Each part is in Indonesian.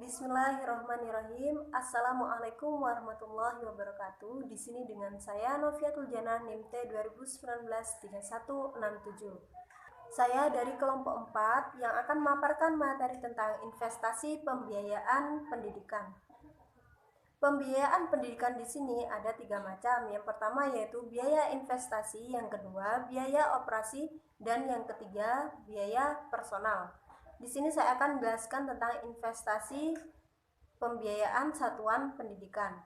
Bismillahirrahmanirrahim. Assalamualaikum warahmatullahi wabarakatuh. Di sini dengan saya Noviatul Jannah NIM T 2019-3167. Saya dari kelompok 4 yang akan memaparkan materi tentang investasi pembiayaan pendidikan. Pembiayaan pendidikan di sini ada 3 macam. Yang pertama yaitu biaya investasi, yang kedua biaya operasi, dan yang ketiga biaya personal. Di sini saya akan menjelaskan tentang investasi pembiayaan satuan pendidikan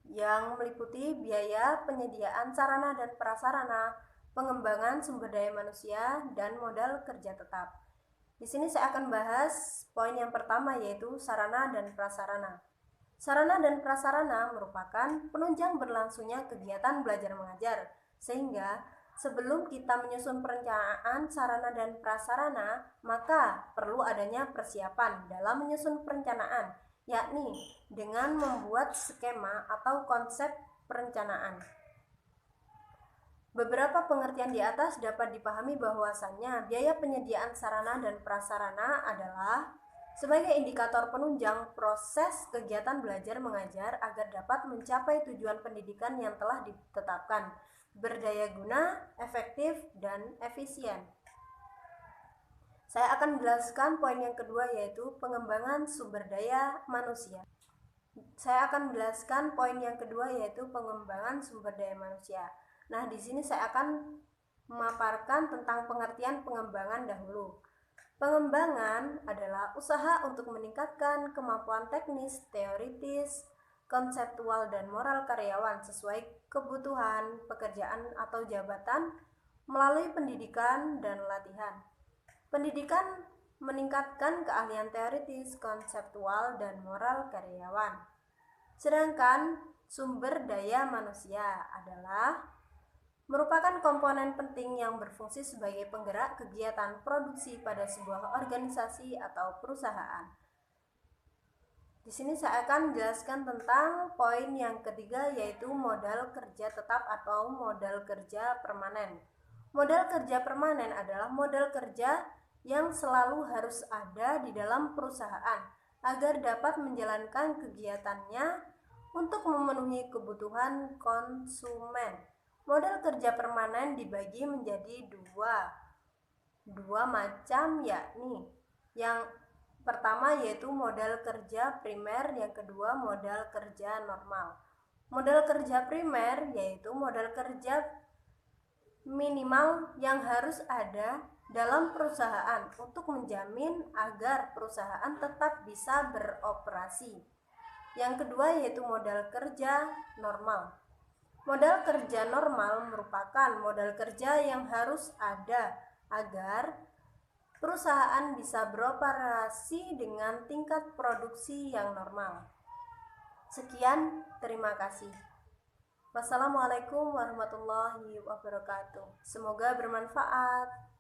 yang meliputi biaya penyediaan sarana dan prasarana, pengembangan sumber daya manusia, dan modal kerja tetap. Di sini saya akan bahas poin yang pertama yaitu sarana dan prasarana. Sarana dan prasarana merupakan penunjang berlangsungnya kegiatan belajar mengajar, sehingga sebelum kita menyusun perencanaan sarana dan prasarana, maka perlu adanya persiapan dalam menyusun perencanaan, yakni dengan membuat skema atau konsep perencanaan. Beberapa pengertian di atas dapat dipahami bahwasannya biaya penyediaan sarana dan prasarana adalah sebagai indikator penunjang proses kegiatan belajar mengajar agar dapat mencapai tujuan pendidikan yang telah ditetapkan, berdaya guna, efektif, dan efisien. Saya akan menjelaskan poin yang kedua yaitu pengembangan sumber daya manusia. Nah, di sini saya akan memaparkan tentang pengertian pengembangan dahulu. Pengembangan adalah usaha untuk meningkatkan kemampuan teknis, teoritis, konseptual, dan moral karyawan sesuai kebutuhan pekerjaan atau jabatan melalui pendidikan dan latihan. Pendidikan meningkatkan keahlian teoritis, konseptual, dan moral karyawan. Sedangkan sumber daya manusia adalah merupakan komponen penting yang berfungsi sebagai penggerak kegiatan produksi pada sebuah organisasi atau perusahaan. Di sini saya akan menjelaskan tentang poin yang ketiga yaitu modal kerja tetap atau modal kerja permanen. Modal kerja permanen adalah modal kerja yang selalu harus ada di dalam perusahaan agar dapat menjalankan kegiatannya untuk memenuhi kebutuhan konsumen. Modal kerja permanen dibagi menjadi dua macam, yakni yang pertama yaitu modal kerja primer, yang kedua modal kerja normal. Modal kerja primer yaitu modal kerja minimal yang harus ada dalam perusahaan untuk menjamin agar perusahaan tetap bisa beroperasi. Yang kedua yaitu modal kerja normal. Modal kerja normal merupakan modal kerja yang harus ada agar perusahaan bisa beroperasi dengan tingkat produksi yang normal. Sekian, terima kasih. Wassalamualaikum warahmatullahi wabarakatuh. Semoga bermanfaat.